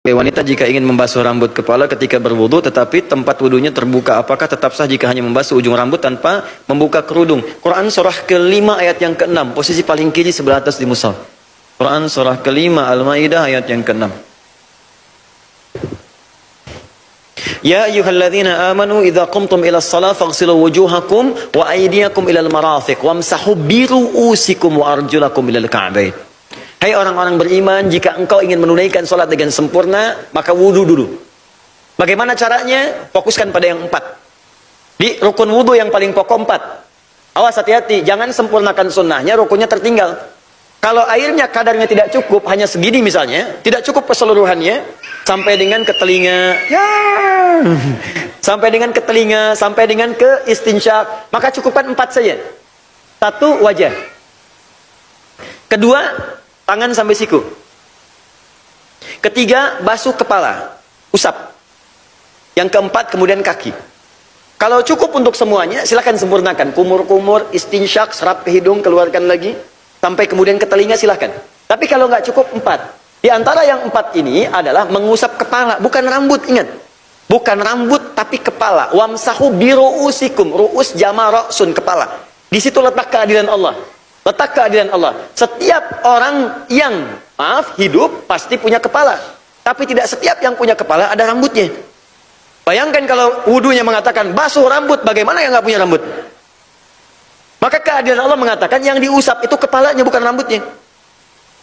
Wanita jika ingin membasuh rambut kepala ketika berwudu tetapi tempat wudunya terbuka, apakah tetap sah jika hanya membasuh ujung rambut tanpa membuka kerudung? Quran surah ke-5 ayat yang ke-6, posisi paling kiri sebelah atas di mushaf. Quran surah ke-5 Al-Maidah ayat yang ke-6. Ya ayyuhalladzina amanu idza qumtum ila shalah faghsilu wujuhakum wa aydiyakum ilal marafiq wamsahu bi ru'usikum wa arjulakum ilal ka'bain. Hai orang-orang beriman, jika engkau ingin menunaikan salat dengan sempurna, maka wudu dulu. Bagaimana caranya? Fokuskan pada yang 4. Di rukun wudu yang paling pokok 4. Awas, hati-hati, jangan sempurnakan sunnahnya, rukunnya tertinggal. Kalau airnya kadarnya tidak cukup, hanya segini misalnya, tidak cukup keseluruhannya, sampai dengan ke telinga, ya, sampai dengan ke telinga, sampai dengan ke istinsyak, maka cukupkan 4 saja. 1, wajah. Kedua, tangan sampai siku. Ketiga, basuh kepala, usap. Yang keempat, kemudian kaki. Kalau cukup untuk semuanya, silakan sempurnakan. Kumur-kumur, istinsyak, serap ke hidung, keluarkan lagi. Sampai kemudian ke telinga, silakan. Tapi kalau nggak cukup, 4. Di antara yang 4 ini adalah mengusap kepala, bukan rambut, ingat. Bukan rambut, tapi kepala. Wamsahu biru'usikum, ru'us jama ra'sun, kepala. Di situ letak keadilan Allah. Letak keadilan Allah. Setiap orang yang, hidup, pasti punya kepala. Tapi tidak setiap yang punya kepala ada rambutnya. Bayangkan kalau wudunya mengatakan, basuh rambut, bagaimana yang nggak punya rambut? Maka keadilan Allah mengatakan, yang diusap itu kepalanya, bukan rambutnya.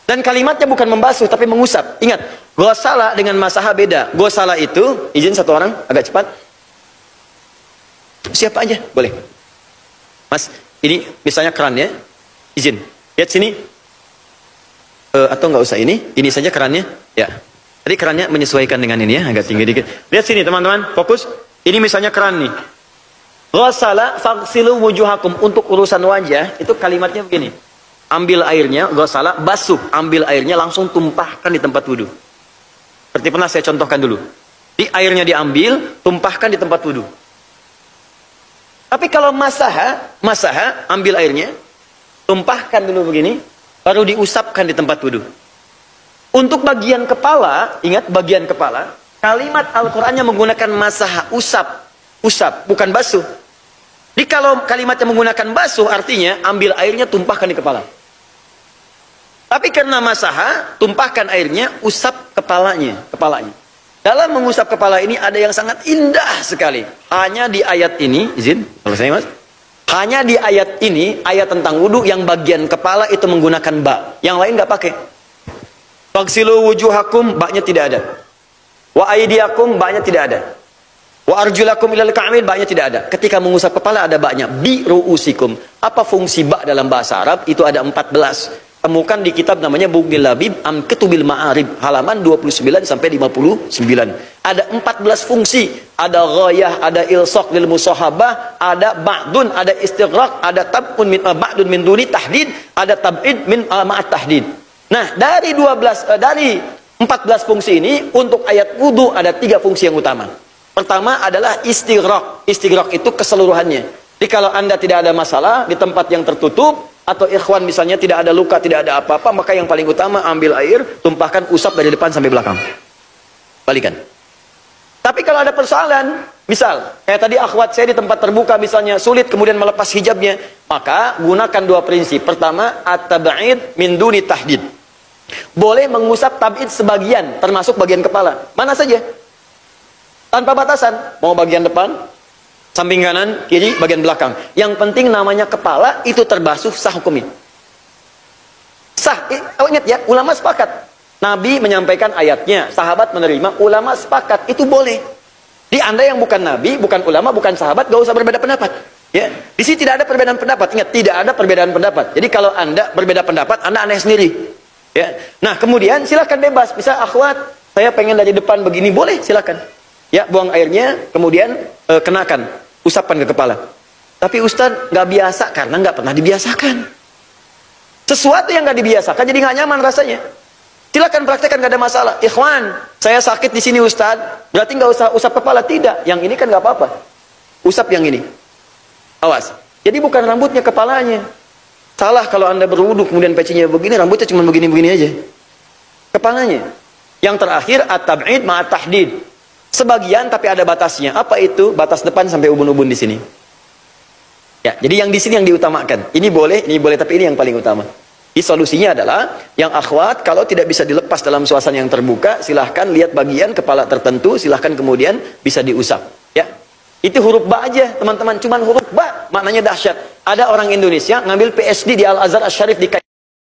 Dan kalimatnya bukan membasuh, tapi mengusap. Ingat, gosala dengan masaha beda. Gosala itu, izin satu orang, agak cepat. Siapa aja, boleh. Mas, ini misalnya kerannya, izin. Lihat sini. Atau nggak usah ini saja kerannya. Ya. Tadi kerannya menyesuaikan dengan ini ya, agak tinggi dikit. Lihat sini teman-teman, fokus. Ini misalnya keran nih. Ghasala faghsilu wujuhakum, untuk urusan wajah, itu kalimatnya begini. Ambil airnya, ghasala, basuh, ambil airnya langsung tumpahkan di tempat wudu. Seperti pernah saya contohkan dulu. Di airnya diambil, tumpahkan di tempat wudu. Tapi kalau masaha, ambil airnya, tumpahkan dulu begini, baru diusapkan di tempat wudu. Untuk bagian kepala, ingat bagian kepala, kalimat Al-Qur'annya menggunakan masaha, usap, bukan basuh. Jadi kalau kalimatnya menggunakan basuh, artinya ambil airnya, tumpahkan di kepala. Tapi karena masaha, tumpahkan airnya, usap kepalanya. Dalam mengusap kepala ini ada yang sangat indah sekali. Hanya di ayat ini, izin, selesai mas. Hanya di ayat ini, ayat tentang wudu, yang bagian kepala itu menggunakan ba. Yang lain nggak pakai. Faghsilu wujuhakum, ba-nya tidak ada. Wa aydiyakum, ba-nya tidak ada. Wa arjulakum ilal ka'bain, ba-nya tidak ada. Ketika mengusap kepala ada ba-nya. Bi ru'usikum. Apa fungsi ba dalam bahasa Arab? Itu ada 14. Temukan di kitab namanya Bughnil Labib Am Kutubil Ma'arib, halaman 29 sampai 59. Ada 14 fungsi. Ada ghayah, ada ilsaq lil musahabah, ada ba'dun, ada istighraq, ada tab'un min ba'dun min duni tahdid, ada tab'id min ma'at tahdid. Nah, dari 14 fungsi ini, untuk ayat wudu ada 3 fungsi yang utama. Pertama adalah istighraq. Istighraq itu keseluruhannya. Jadi kalau Anda tidak ada masalah di tempat yang tertutup, atau ikhwan misalnya tidak ada luka, tidak ada apa-apa, maka yang paling utama ambil air, tumpahkan, usap dari depan sampai belakang. Balikan. Tapi kalau ada persoalan, misal kayak tadi akhwat saya di tempat terbuka misalnya sulit kemudian melepas hijabnya, maka gunakan 2 prinsip. Pertama, at-tab'id min duni tahdid. Boleh mengusap tab'id sebagian, termasuk bagian kepala. Mana saja. Tanpa batasan. Mau bagian depan, samping kanan, kiri, bagian belakang. Yang penting namanya kepala itu terbasuh, sah hukumnya. Sah. Ingat ya, ulama sepakat. Nabi menyampaikan ayatnya, sahabat menerima, ulama sepakat, itu boleh. Di Anda yang bukan Nabi, bukan ulama, bukan sahabat, gak usah berbeda pendapat. Ya, di sini tidak ada perbedaan pendapat. Ingat, tidak ada perbedaan pendapat. Jadi kalau Anda berbeda pendapat, Anda aneh sendiri. Ya. Nah, kemudian silakan bebas. Bisa akhwat, saya pengen dari depan begini, boleh, silakan. Ya, buang airnya, kemudian kenakan, usapkan ke kepala. Tapi Ustadz nggak biasa karena nggak pernah dibiasakan. Sesuatu yang nggak dibiasakan jadi nggak nyaman rasanya. Silakan praktekkan, nggak ada masalah. Ikhwan, saya sakit di sini Ustadz, berarti nggak usah usap kepala. Tidak, yang ini kan nggak apa-apa. Usap yang ini. Awas. Jadi bukan rambutnya, kepalanya. Salah kalau Anda berwudu kemudian pecinya begini, rambutnya cuma begini-begini aja. Kepalanya. Yang terakhir at-tab'id ma'at tahdid. Sebagian tapi ada batasnya. Apa itu? Batas depan sampai ubun-ubun di sini. Ya, jadi yang di sini yang diutamakan. Ini boleh tapi ini yang paling utama. Jadi solusinya adalah yang akhwat kalau tidak bisa dilepas dalam suasana yang terbuka, silahkan lihat bagian kepala tertentu, silahkan kemudian bisa diusap. Ya, itu huruf ba aja teman-teman, cuman huruf ba maknanya dahsyat. Ada orang Indonesia ngambil PSD di Al Azhar Asy-Syarif di